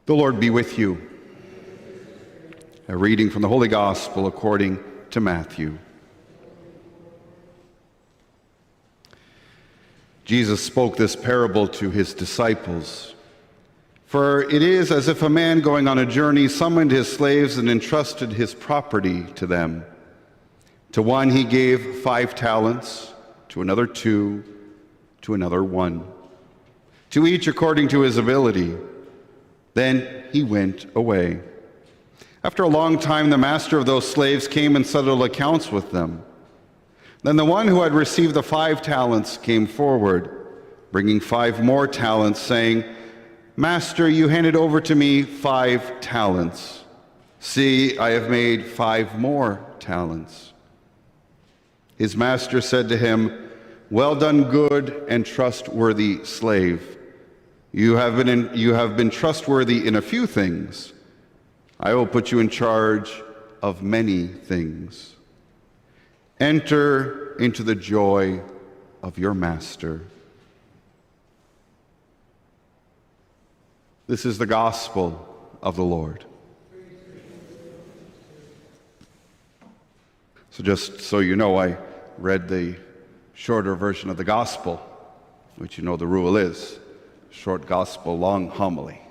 The Lord be with you. A reading from the Holy Gospel according to Matthew. Jesus spoke this parable to his disciples. For it is as if a man going on a journey summoned his slaves and entrusted his property to them. To one he gave 5 talents, to another 2, to another 1, to each according to his ability. Then he went away. After a long time, the master of those slaves came and settled accounts with them. Then the one who had received the 5 talents came forward, bringing 5 more talents, saying, Master, you handed over to me 5 talents. See, I have made 5 more talents. His master said to him, Well done, good and trustworthy slave. You have been trustworthy in a few things. I will put you in charge of many things. Enter into the joy of your master. This is the gospel of the Lord. So just so you know, I read the shorter version of the gospel, which you know the rule is. Short gospel, long homily.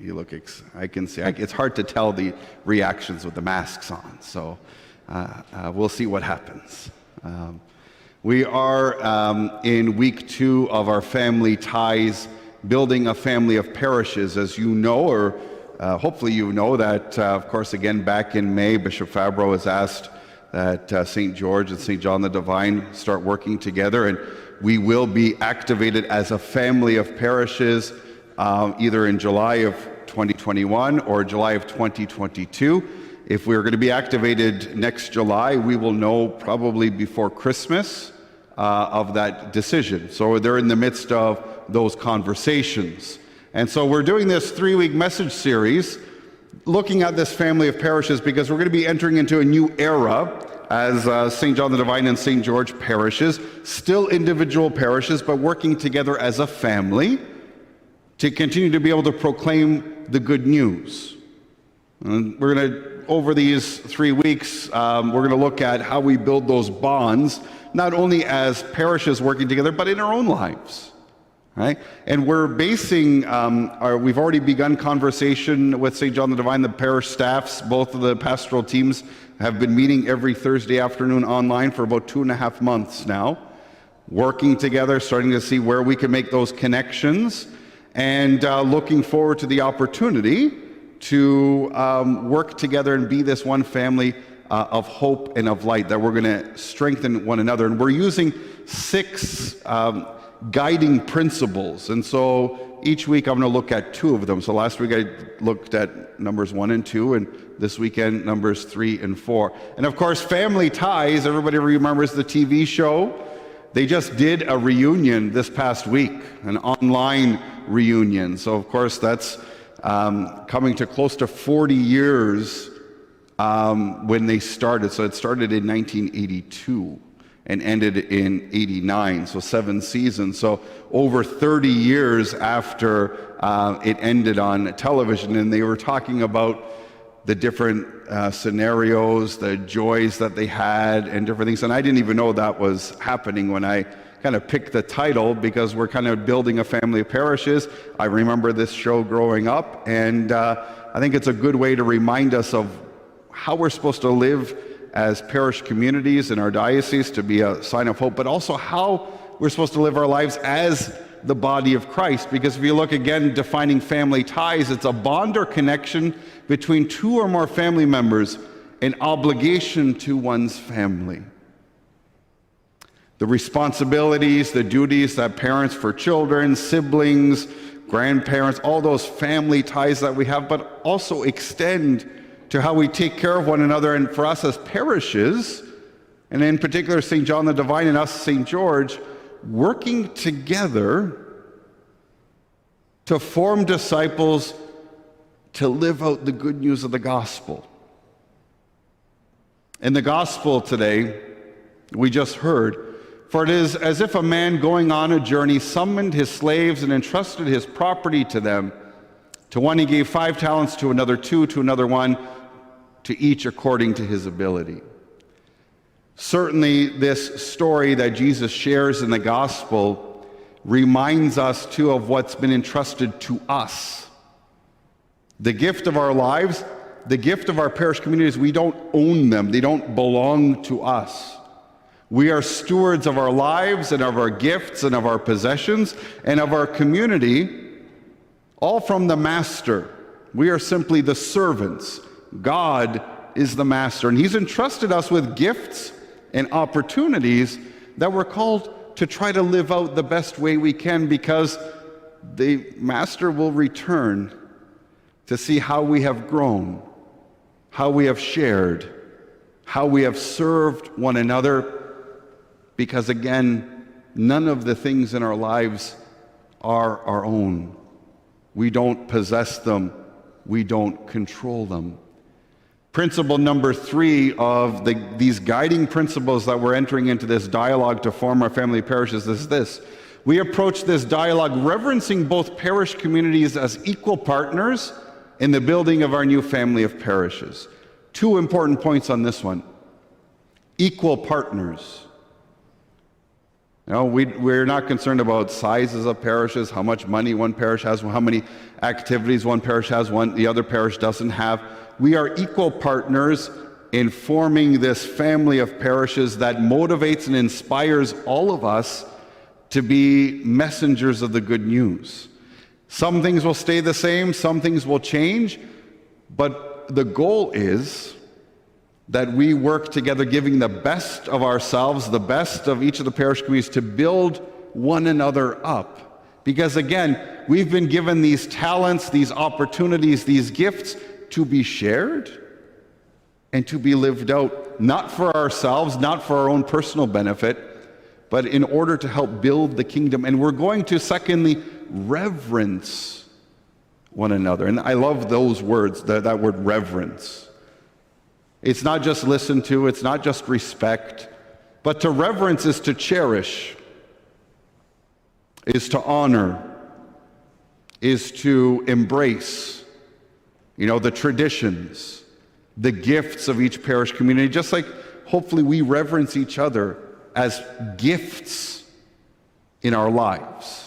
You look, I can see, it's hard to tell the reactions with the masks on, so we'll see what happens. We are in week 2 of our Family Ties, building a family of parishes. As you know, or hopefully you know that, of course, again, back in May, Bishop Fabro has asked that St. George and St. John the Divine start working together, and we will be activated as a family of parishes either in July of 2021 or July of 2022. If we're going to be activated next July, we will know probably before Christmas of that decision. So they're in the midst of those conversations. And so we're doing this 3-week message series looking at this family of parishes because we're going to be entering into a new era as St. John the Divine and St. George parishes, still individual parishes, but working together as a family to continue to be able to proclaim the good news. And we're going to, over these 3 weeks, we're going to look at how we build those bonds, not only as parishes working together, but in our own lives. Right? And we're basing, we've already begun conversation with St. John the Divine, the parish staffs, both of the pastoral teams have been meeting every Thursday afternoon online for about 2.5 months now, working together, starting to see where we can make those connections, and looking forward to the opportunity to work together and be this one family of hope and of light, that we're going to strengthen one another. And we're using 6 guiding principles. And so each week I'm going to look at 2 of them. So last week I looked at numbers 1 and 2, and this weekend numbers 3 and 4. And of course, Family Ties, everybody remembers the TV show. They just did a reunion this past week, an online reunion. So of course that's coming to close to 40 years when they started. So it started in 1982. And ended in 89, so 7 seasons. So over 30 years after it ended on television, and they were talking about the different scenarios, the joys that they had, and different things. And I didn't even know that was happening when I kind of picked the title, because we're kind of building a family of parishes. I remember this show growing up, and I think it's a good way to remind us of how we're supposed to live as parish communities in our diocese, to be a sign of hope, but also how we're supposed to live our lives as the body of Christ. Because if you look again, defining family ties, it's a bond or connection between 2 or more family members, an obligation to one's family. The responsibilities, the duties that parents for children, siblings, grandparents, all those family ties that we have, but also extend to how we take care of one another. And for us as parishes, and in particular St. John the Divine and us, St. George, working together to form disciples to live out the good news of the gospel. In the gospel today, we just heard, for it is as if a man going on a journey summoned his slaves and entrusted his property to them. To one he gave 5 talents, to another 2, to another 1, to each according to his ability. Certainly, this story that Jesus shares in the gospel reminds us too of what's been entrusted to us. The gift of our lives, the gift of our parish communities, we don't own them. They don't belong to us. We are stewards of our lives and of our gifts and of our possessions and of our community, all from the Master. We are simply the servants. God is the Master, and he's entrusted us with gifts and opportunities that we're called to try to live out the best way we can, because the Master will return to see how we have grown, how we have shared, how we have served one another, because again, none of the things in our lives are our own. We don't possess them. We don't control them. Principle number 3 of these guiding principles that we're entering into this dialogue to form our family parishes is this. We approach this dialogue reverencing both parish communities as equal partners in the building of our new family of parishes. 2 important points on this one. Equal partners. We're not concerned about sizes of parishes, how much money one parish has, how many activities one parish has, the other parish doesn't have. We are equal partners in forming this family of parishes that motivates and inspires all of us to be messengers of the good news. Some things will stay the same, some things will change, but the goal is that we work together, giving the best of ourselves, the best of each of the parish communities, to build one another up. Because again, we've been given these talents, these opportunities, these gifts to be shared and to be lived out, not for ourselves, not for our own personal benefit, but in order to help build the kingdom. And we're going to, secondly, reverence one another. And I love those words, that word reverence. It's not just listen to, it's not just respect, but to reverence is to cherish, is to honor, is to embrace, the traditions, the gifts of each parish community, just like hopefully we reverence each other as gifts in our lives.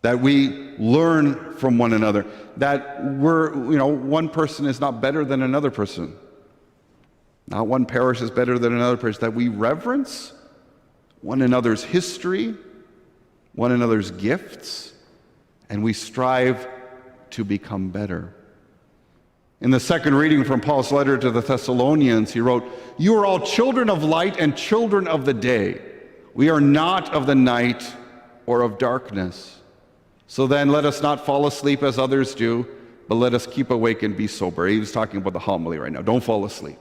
That we learn from one another, that one person is not better than another person. Not one parish is better than another parish, that we reverence one another's history, one another's gifts, and we strive to become better. In the second reading from Paul's letter to the Thessalonians, he wrote, "You are all children of light and children of the day. We are not of the night or of darkness. So then let us not fall asleep as others do, but let us keep awake and be sober." He was talking about the homily right now. Don't fall asleep.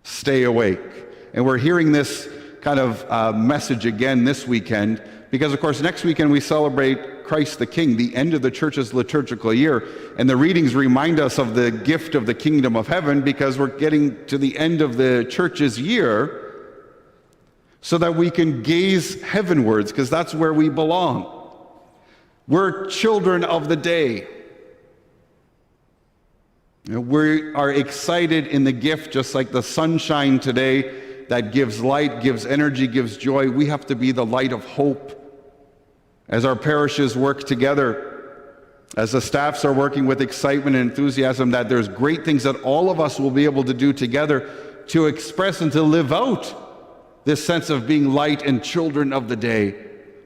Stay awake. And we're hearing this kind of message again this weekend, because of course next weekend we celebrate Christ the King, the end of the church's liturgical year. And the readings remind us of the gift of the kingdom of heaven, because we're getting to the end of the church's year so that we can gaze heavenwards, because that's where we belong. We're children of the day. We are excited in the gift, just like the sunshine today that gives light, gives energy, gives joy. We have to be the light of hope as our parishes work together, as the staffs are working with excitement and enthusiasm, that there's great things that all of us will be able to do together to express and to live out this sense of being light and children of the day,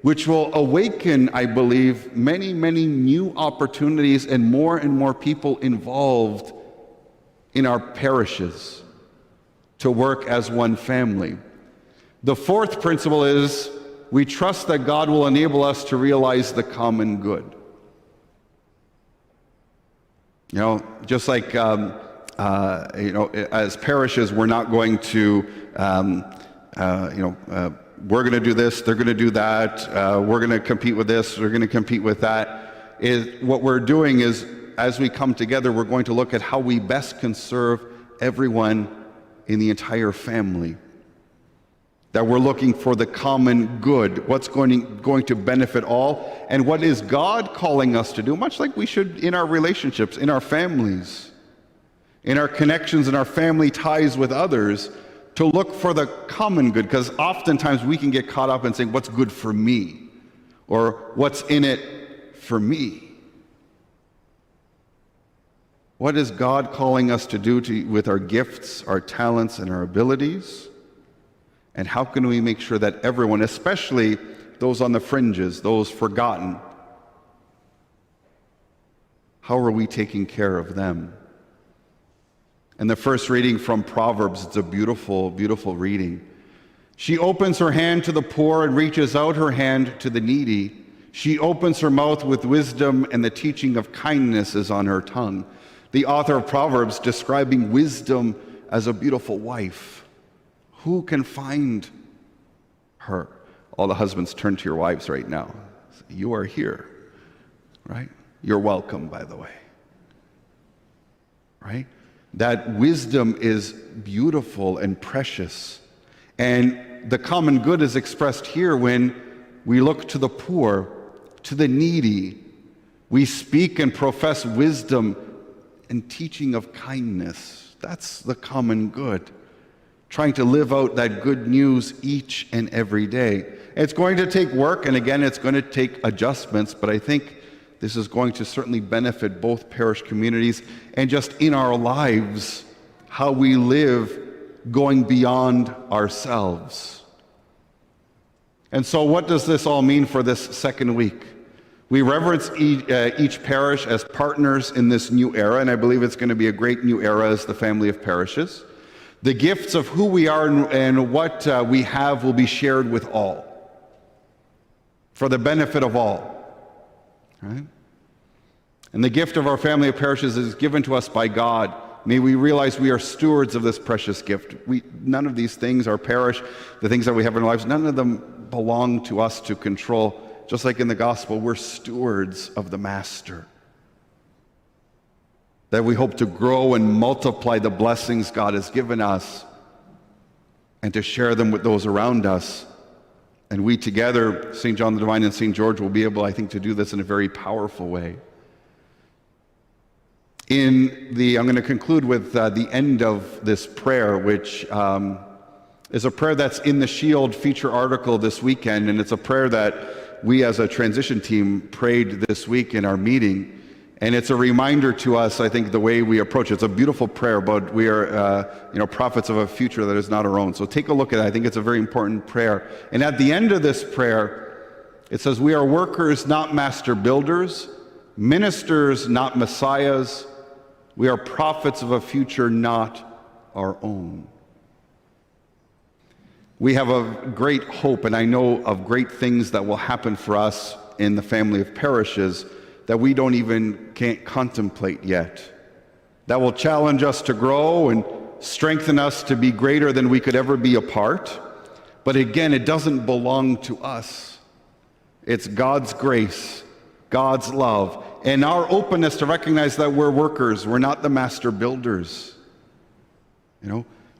which will awaken, I believe, many, many new opportunities and more people involved in our parishes to work as one family. The fourth principle is we trust that God will enable us to realize the common good. Just like, as parishes, we're not going to, we're going to do this, they're going to do that, we're going to compete with this, we're going to compete with that. What we're doing is, as we come together, we're going to look at how we best can serve everyone in the entire family. that we're looking for the common good, what's going to benefit all, and what is God calling us to do, much like we should in our relationships, in our families, in our connections, in our family ties with others, to look for the common good, because oftentimes we can get caught up in saying, what's good for me, or what's in it for me. What is God calling us to do with our gifts, our talents, and our abilities? And how can we make sure that everyone, especially those on the fringes, those forgotten, how are we taking care of them? And the first reading from Proverbs, it's a beautiful, beautiful reading. She opens her hand to the poor and reaches out her hand to the needy. She opens her mouth with wisdom, and the teaching of kindness is on her tongue. The author of Proverbs describing wisdom as a beautiful wife. Who can find her? All the husbands, turn to your wives right now. You are here, right? You're welcome, by the way. Right? That wisdom is beautiful and precious. And the common good is expressed here when we look to the poor, to the needy. We speak and profess wisdom and teaching of kindness. That's the common good. Trying to live out that good news each and every day. It's going to take work, and again, it's going to take adjustments, but I think this is going to certainly benefit both parish communities and just in our lives, how we live going beyond ourselves. And so what does this all mean for this second week? We reverence each parish as partners in this new era, and I believe it's going to be a great new era as the family of parishes. The gifts of who we are and what we have will be shared with all, for the benefit of all, right? And the gift of our family of parishes is given to us by God. May we realize we are stewards of this precious gift. None of these things, our parish, the things that we have in our lives, none of them belong to us to control. Just like in the gospel, we're stewards of the Master. That we hope to grow and multiply the blessings God has given us and to share them with those around us. And we together, St. John the Divine and St. George, will be able, I think, to do this in a very powerful way. I'm going to conclude with the end of this prayer, which is a prayer that's in the Shield feature article this weekend, and it's a prayer that we as a transition team prayed this week in our meeting. And it's a reminder to us, I think, the way we approach it. It's a beautiful prayer, but we are, prophets of a future that is not our own. So take a look at it. I think it's a very important prayer. And at the end of this prayer, it says, we are workers, not master builders, ministers, not messiahs. We are prophets of a future not our own. We have a great hope, and I know of great things that will happen for us in the family of parishes that we can't contemplate yet, that will challenge us to grow and strengthen us to be greater than we could ever be apart. But again, it doesn't belong to us. It's God's grace, God's love, and our openness to recognize that we're workers. We're not the master builders.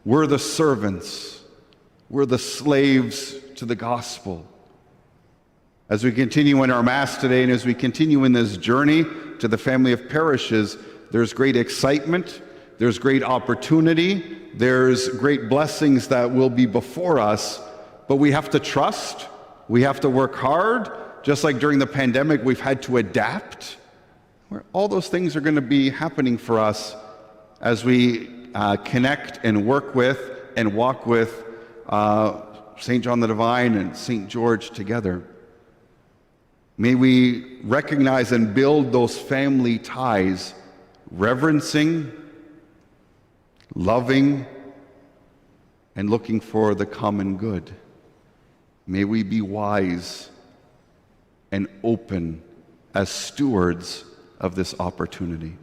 We're the servants. We're the slaves to the gospel. As we continue in our Mass today and as we continue in this journey to the family of parishes, there's great excitement, there's great opportunity, there's great blessings that will be before us, but we have to trust, we have to work hard. Just like during the pandemic, we've had to adapt. All those things are going to be happening for us as we connect and work with and walk with St. John the Divine and St. George together. May we recognize and build those family ties, reverencing, loving, and looking for the common good. May we be wise and open as stewards of this opportunity.